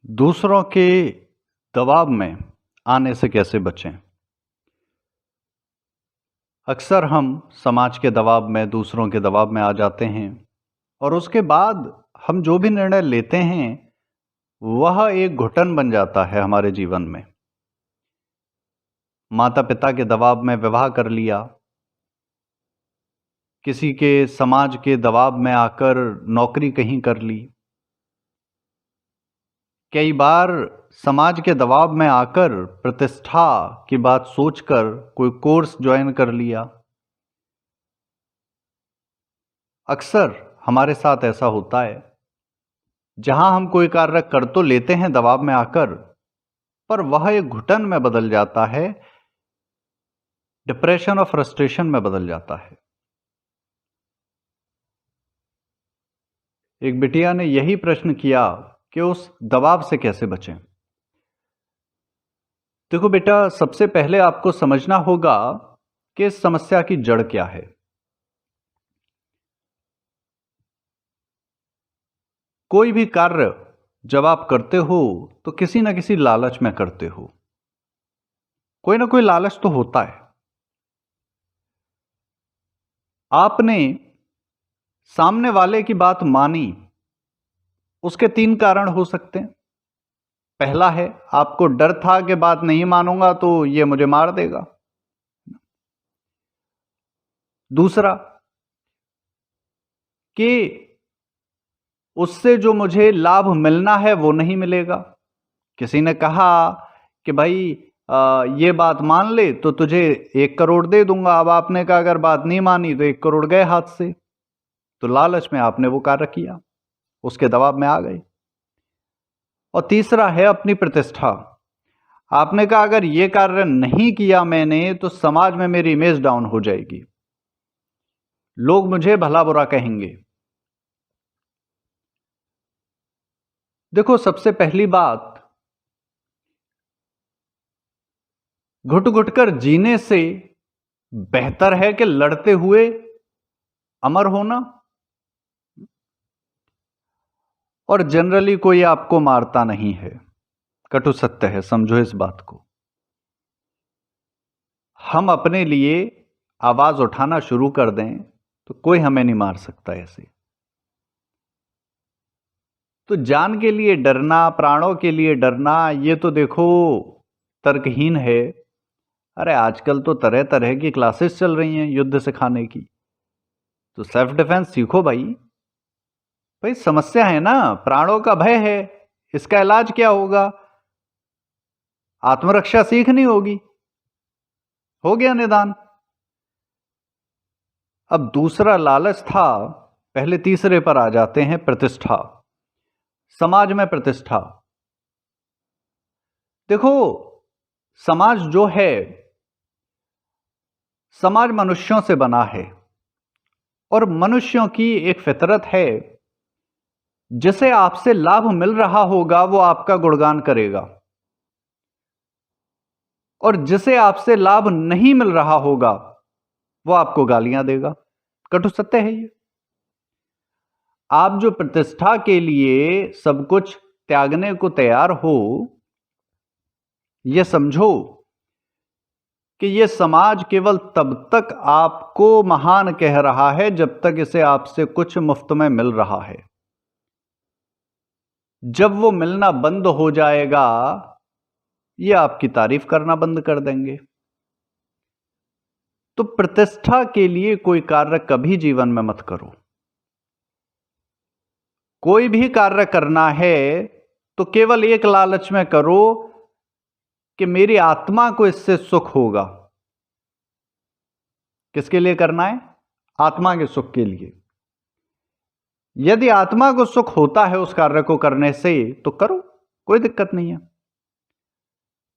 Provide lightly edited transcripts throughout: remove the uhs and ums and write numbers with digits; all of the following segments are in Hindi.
दूसरों के दबाव में आने से कैसे बचें? अक्सर हम समाज के दबाव में, दूसरों के दबाव में आ जाते हैं और उसके बाद हम जो भी निर्णय लेते हैं, वह एक घुटन बन जाता है हमारे जीवन में। माता-पिता के दबाव में विवाह कर लिया, किसी के समाज के दबाव में आकर नौकरी कहीं कर ली। कई बार समाज के दबाव में आकर प्रतिष्ठा की बात सोचकर कोई कोर्स ज्वाइन कर लिया। अक्सर हमारे साथ ऐसा होता है, जहां हम कोई कार्य कर तो लेते हैं दबाव में आकर, पर वह एक घुटन में बदल जाता है, डिप्रेशन और फ्रस्ट्रेशन में बदल जाता है। एक बिटिया ने यही प्रश्न किया कि उस दबाव से कैसे बचें। देखो बेटा, सबसे पहले आपको समझना होगा कि इस समस्या की जड़ क्या है। कोई भी कार्य जब आप करते हो तो किसी ना किसी लालच में करते हो। कोई ना कोई लालच तो होता है। आपने सामने वाले की बात मानी, उसके 3 कारण हो सकते हैं। पहला है, आपको डर था कि बात नहीं मानूंगा तो ये मुझे मार देगा। दूसरा, कि उससे जो मुझे लाभ मिलना है वो नहीं मिलेगा। किसी ने कहा कि भाई ये बात मान ले तो तुझे 1 करोड़ दे दूंगा। अब आपने कहा अगर बात नहीं मानी तो 1 करोड़ गए हाथ से। तो लालच में आपने वो कार्य किया, उसके दबाव में आ गए। और तीसरा है अपनी प्रतिष्ठा। आपने कहा अगर ये कार्य नहीं किया मैंने तो समाज में मेरी इमेज डाउन हो जाएगी, लोग मुझे भला बुरा कहेंगे। देखो, सबसे पहली बात, घुट घुट कर जीने से बेहतर है कि लड़ते हुए अमर होना। और जनरली कोई आपको मारता नहीं है, कटु सत्य है, समझो इस बात को। हम अपने लिए आवाज उठाना शुरू कर दें तो कोई हमें नहीं मार सकता ऐसे। तो जान के लिए डरना, प्राणों के लिए डरना, ये तो देखो तर्कहीन है। अरे आजकल तो तरह तरह की क्लासेस चल रही हैं युद्ध सिखाने की। तो सेल्फ डिफेंस सीखो भाई। भाई समस्या है ना, प्राणों का भय है, इसका इलाज क्या होगा? आत्मरक्षा सीखनी होगी। हो गया निदान। अब दूसरा लालच था, पहले तीसरे पर आ जाते हैं, प्रतिष्ठा। समाज में प्रतिष्ठा। देखो, समाज जो है, समाज मनुष्यों से बना है और मनुष्यों की एक फितरत है, जिसे आपसे लाभ मिल रहा होगा वो आपका गुणगान करेगा और जिसे आपसे लाभ नहीं मिल रहा होगा वो आपको गालियां देगा। कटु सत्य है ये। आप जो प्रतिष्ठा के लिए सब कुछ त्यागने को तैयार हो, यह समझो कि यह समाज केवल तब तक आपको महान कह रहा है जब तक इसे आपसे कुछ मुफ्त में मिल रहा है। जब वो मिलना बंद हो जाएगा, ये आपकी तारीफ करना बंद कर देंगे। तो प्रतिष्ठा के लिए कोई कार्य कभी जीवन में मत करो। कोई भी कार्य करना है तो केवल एक लालच में करो कि मेरी आत्मा को इससे सुख होगा। किसके लिए करना है? आत्मा के सुख के लिए। यदि आत्मा को सुख होता है उस कार्य को करने से तो करो, कोई दिक्कत नहीं है।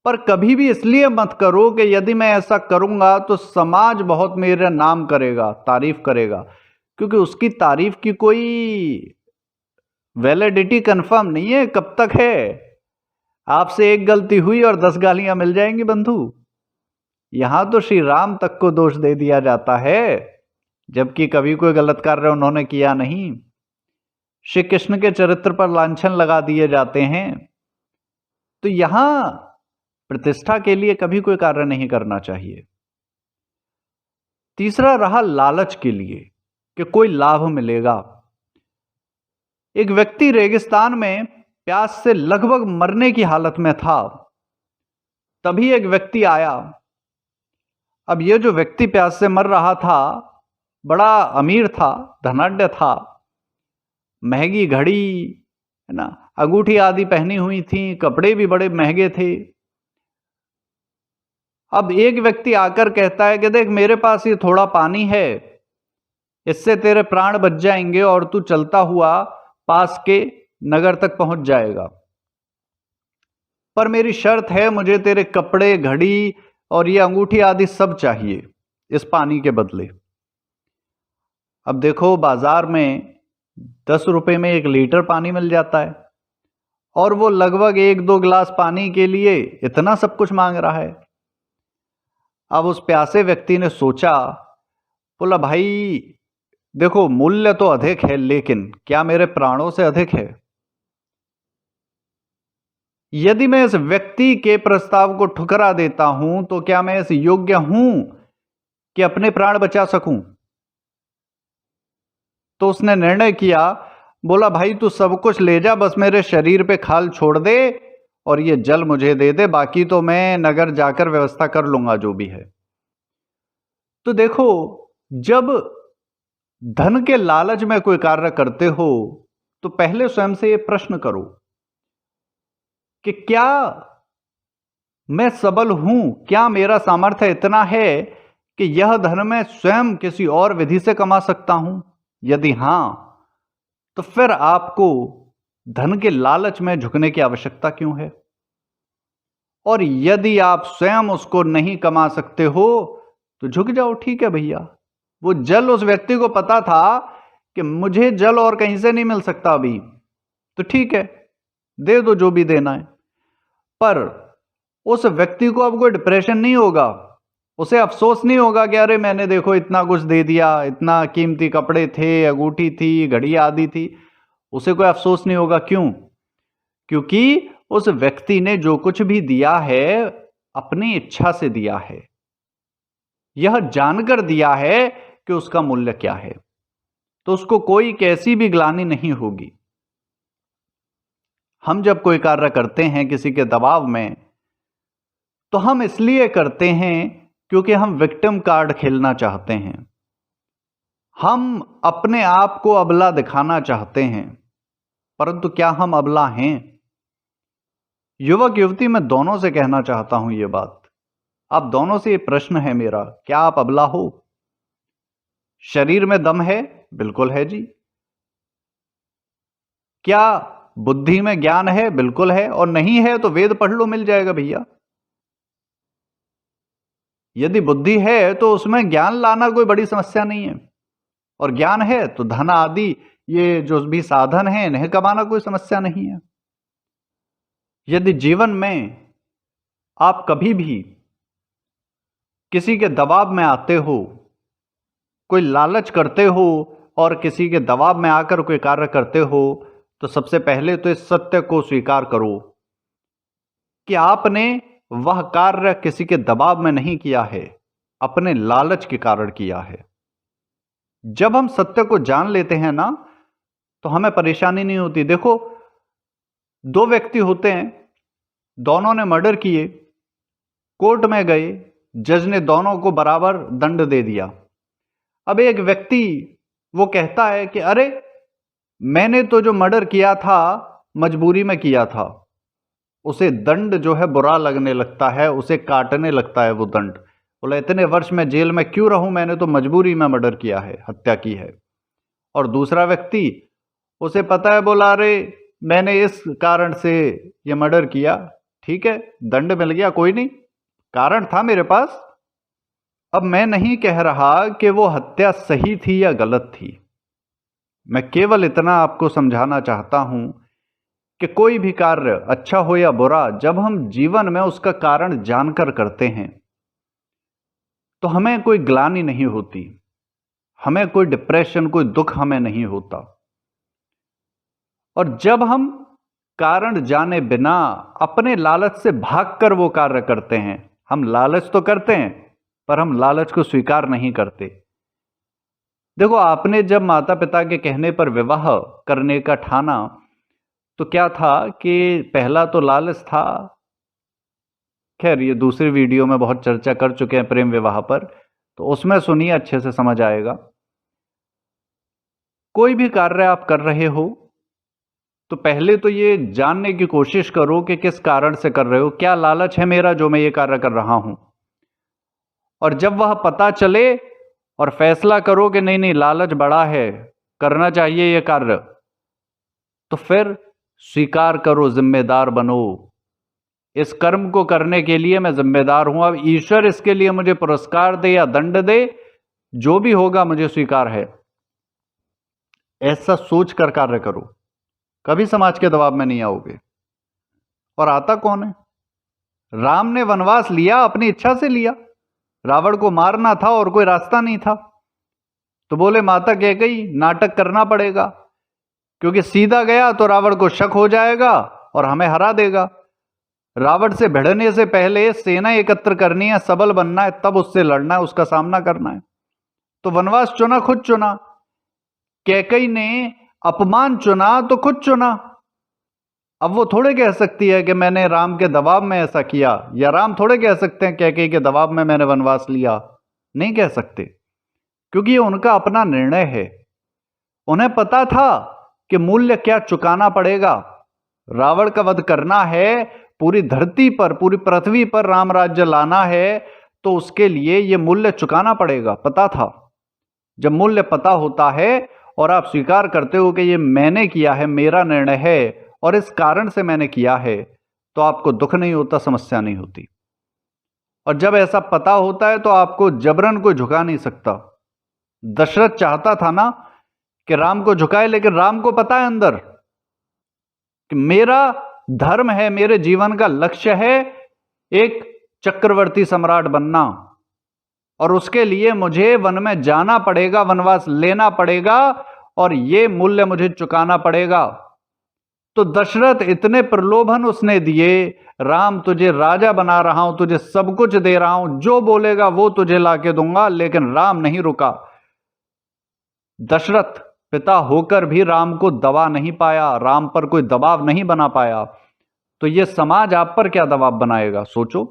पर कभी भी इसलिए मत करो कि यदि मैं ऐसा करूंगा तो समाज बहुत मेरा नाम करेगा, तारीफ करेगा, क्योंकि उसकी तारीफ की कोई वैलिडिटी कंफर्म नहीं है। कब तक है? आपसे एक गलती हुई और 10 गालियां मिल जाएंगी बंधु। यहां तो श्री राम तक को दोष दे दिया जाता है, जबकि कभी कोई गलत कार्य उन्होंने किया नहीं। श्री कृष्ण के चरित्र पर लांछन लगा दिए जाते हैं, तो यहां प्रतिष्ठा के लिए कभी कोई कार्य नहीं करना चाहिए। तीसरा रहा लालच के लिए कि कोई लाभ मिलेगा। एक व्यक्ति रेगिस्तान में प्यास से लगभग मरने की हालत में था, तभी एक व्यक्ति आया। अब यह जो व्यक्ति प्यास से मर रहा था बड़ा अमीर था, धनाढ्य था, महंगी घड़ी है ना, अंगूठी आदि पहनी हुई थी, कपड़े भी बड़े महंगे थे। अब एक व्यक्ति आकर कहता है कि देख मेरे पास ये थोड़ा पानी है, इससे तेरे प्राण बच जाएंगे और तू चलता हुआ पास के नगर तक पहुंच जाएगा, पर मेरी शर्त है, मुझे तेरे कपड़े, घड़ी और ये अंगूठी आदि सब चाहिए इस पानी के बदले। अब देखो बाजार में 10 रुपए में 1 लीटर पानी मिल जाता है और वो लगभग 1-2 गिलास पानी के लिए इतना सब कुछ मांग रहा है। अब उस प्यासे व्यक्ति ने सोचा, बोला भाई देखो मूल्य तो अधिक है, लेकिन क्या मेरे प्राणों से अधिक है? यदि मैं इस व्यक्ति के प्रस्ताव को ठुकरा देता हूं तो क्या मैं इस योग्य हूं कि अपने प्राण बचा सकूं? तो उसने निर्णय किया, बोला भाई तू सब कुछ ले जा, बस मेरे शरीर पे खाल छोड़ दे और ये जल मुझे दे दे, बाकी तो मैं नगर जाकर व्यवस्था कर लूंगा जो भी है। तो देखो, जब धन के लालच में कोई कार्य करते हो तो पहले स्वयं से ये प्रश्न करो कि क्या मैं सबल हूं, क्या मेरा सामर्थ्य इतना है कि यह धन मैं स्वयं किसी और विधि से कमा सकता हूं? यदि हां, तो फिर आपको धन के लालच में झुकने की आवश्यकता क्यों है? और यदि आप स्वयं उसको नहीं कमा सकते हो तो झुक जाओ, ठीक है भैया। वो जल उस व्यक्ति को पता था कि मुझे जल और कहीं से नहीं मिल सकता अभी, तो ठीक है दे दो जो भी देना है। पर उस व्यक्ति को अब कोई डिप्रेशन नहीं होगा, उसे अफसोस नहीं होगा कि अरे मैंने देखो इतना कुछ दे दिया, इतना कीमती कपड़े थे, अंगूठी थी, घड़ी आदि थी, उसे कोई अफसोस नहीं होगा। क्यों? क्योंकि उस व्यक्ति ने जो कुछ भी दिया है अपनी इच्छा से दिया है, यह जानकर दिया है कि उसका मूल्य क्या है, तो उसको कोई कैसी भी ग्लानि नहीं होगी। हम जब कोई कार्य करते हैं किसी के दबाव में, तो हम इसलिए करते हैं क्योंकि हम विक्टिम कार्ड खेलना चाहते हैं, हम अपने आप को अबला दिखाना चाहते हैं। परंतु क्या हम अबला हैं? युवक युवती मैं दोनों से कहना चाहता हूं यह बात, आप दोनों से ये प्रश्न है मेरा, क्या आप अबला हो? शरीर में दम है? बिल्कुल है जी। क्या बुद्धि में ज्ञान है? बिल्कुल है। और नहीं है तो वेद पढ़ लो, मिल जाएगा भैया। यदि बुद्धि है तो उसमें ज्ञान लाना कोई बड़ी समस्या नहीं है, और ज्ञान है तो धन आदि ये जो भी साधन है इन्हें कमाना कोई समस्या नहीं है। यदि जीवन में आप कभी भी किसी के दबाव में आते हो, कोई लालच करते हो और किसी के दबाव में आकर कोई कार्य करते हो, तो सबसे पहले तो इस सत्य को स्वीकार करो कि आपने वह कार्य किसी के दबाव में नहीं किया है, अपने लालच के कारण किया है। जब हम सत्य को जान लेते हैं ना, तो हमें परेशानी नहीं होती। देखो, 2 व्यक्ति होते हैं, दोनों ने मर्डर किए, कोर्ट में गए, जज ने दोनों को बराबर दंड दे दिया। अब एक व्यक्ति वो कहता है कि अरे मैंने तो जो मर्डर किया था मजबूरी में किया था, उसे दंड जो है बुरा लगने लगता है, उसे काटने लगता है वो दंड। बोला इतने वर्ष में जेल में क्यों रहूं, मैंने तो मजबूरी में मर्डर किया है, हत्या की है। और दूसरा व्यक्ति, उसे पता है, बोला अरे मैंने इस कारण से ये मर्डर किया, ठीक है दंड मिल गया, कोई नहीं, कारण था मेरे पास। अब मैं नहीं कह रहा कि वो हत्या सही थी या गलत थी, मैं केवल इतना आपको समझाना चाहता हूं कि कोई भी कार्य अच्छा हो या बुरा, जब हम जीवन में उसका कारण जानकर करते हैं तो हमें कोई ग्लानि नहीं होती, हमें कोई डिप्रेशन, कोई दुख हमें नहीं होता। और जब हम कारण जाने बिना अपने लालच से भागकर वो कार्य करते हैं। हम लालच तो करते हैं, पर हम लालच को स्वीकार नहीं करते। देखो, आपने जब माता पिता के कहने पर विवाह करने का ठाना, तो क्या था कि पहला तो लालच था। खैर, ये दूसरी वीडियो में बहुत चर्चा कर चुके हैं प्रेम विवाह पर, तो उसमें सुनिए, अच्छे से समझ आएगा। कोई भी कार्य आप कर रहे हो तो पहले तो ये जानने की कोशिश करो कि किस कारण से कर रहे हो, क्या लालच है मेरा जो मैं ये कार्य कर रहा हूं। और जब वह पता चले और फैसला करो कि नहीं नहीं, लालच बड़ा है, करना चाहिए ये कार्य, तो फिर स्वीकार करो, जिम्मेदार बनो। इस कर्म को करने के लिए मैं जिम्मेदार हूं। अब ईश्वर इसके लिए मुझे पुरस्कार दे या दंड दे, जो भी होगा मुझे स्वीकार है। ऐसा सोच कर कार्य करो, कभी समाज के दबाव में नहीं आओगे। और आता कौन है? राम ने वनवास लिया, अपनी इच्छा से लिया। रावण को मारना था और कोई रास्ता नहीं था, तो बोले माता कैकेयी नाटक करना पड़ेगा, क्योंकि सीधा गया तो रावण को शक हो जाएगा और हमें हरा देगा। रावण से भिड़ने से पहले सेना एकत्र करनी है, सबल बनना है, तब उससे लड़ना है, उसका सामना करना है। तो वनवास चुना, खुद चुना। कैकेयी ने अपमान चुना तो खुद चुना। अब वो थोड़े कह सकती है कि मैंने राम के दबाव में ऐसा किया, या राम थोड़े कह सकते हैं कैकेयी के दबाव में मैंने वनवास लिया। नहीं कह सकते, क्योंकि ये उनका अपना निर्णय है। उन्हें पता था कि मूल्य क्या चुकाना पड़ेगा। रावण का वध करना है, पूरी धरती पर, पूरी पृथ्वी पर राम राज्य लाना है, तो उसके लिए ये मूल्य चुकाना पड़ेगा। पता था। जब मूल्य पता होता है और आप स्वीकार करते हो कि ये मैंने किया है, मेरा निर्णय है और इस कारण से मैंने किया है, तो आपको दुख नहीं होता, समस्या नहीं होती। और जब ऐसा पता होता है तो आपको जबरन कोई झुका नहीं सकता। दशरथ चाहता था ना कि राम को झुकाए, लेकिन राम को पता है अंदर कि मेरा धर्म है, मेरे जीवन का लक्ष्य है एक चक्रवर्ती सम्राट बनना, और उसके लिए मुझे वन में जाना पड़ेगा, वनवास लेना पड़ेगा, और ये मूल्य मुझे चुकाना पड़ेगा। तो दशरथ इतने प्रलोभन उसने दिए, राम तुझे राजा बना रहा हूं, तुझे सब कुछ दे रहा हूं, जो बोलेगा वो तुझे लाके दूंगा, लेकिन राम नहीं रुका। दशरथ पिता होकर भी राम को दबा नहीं पाया, राम पर कोई दबाव नहीं बना पाया। तो ये समाज आप पर क्या दबाव बनाएगा, सोचो।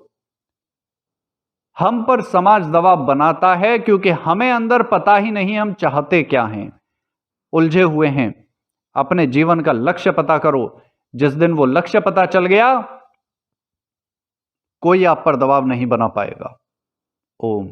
हम पर समाज दबाव बनाता है क्योंकि हमें अंदर पता ही नहीं हम चाहते क्या हैं, उलझे हुए हैं। अपने जीवन का लक्ष्य पता करो। जिस दिन वो लक्ष्य पता चल गया, कोई आप पर दबाव नहीं बना पाएगा। ओम।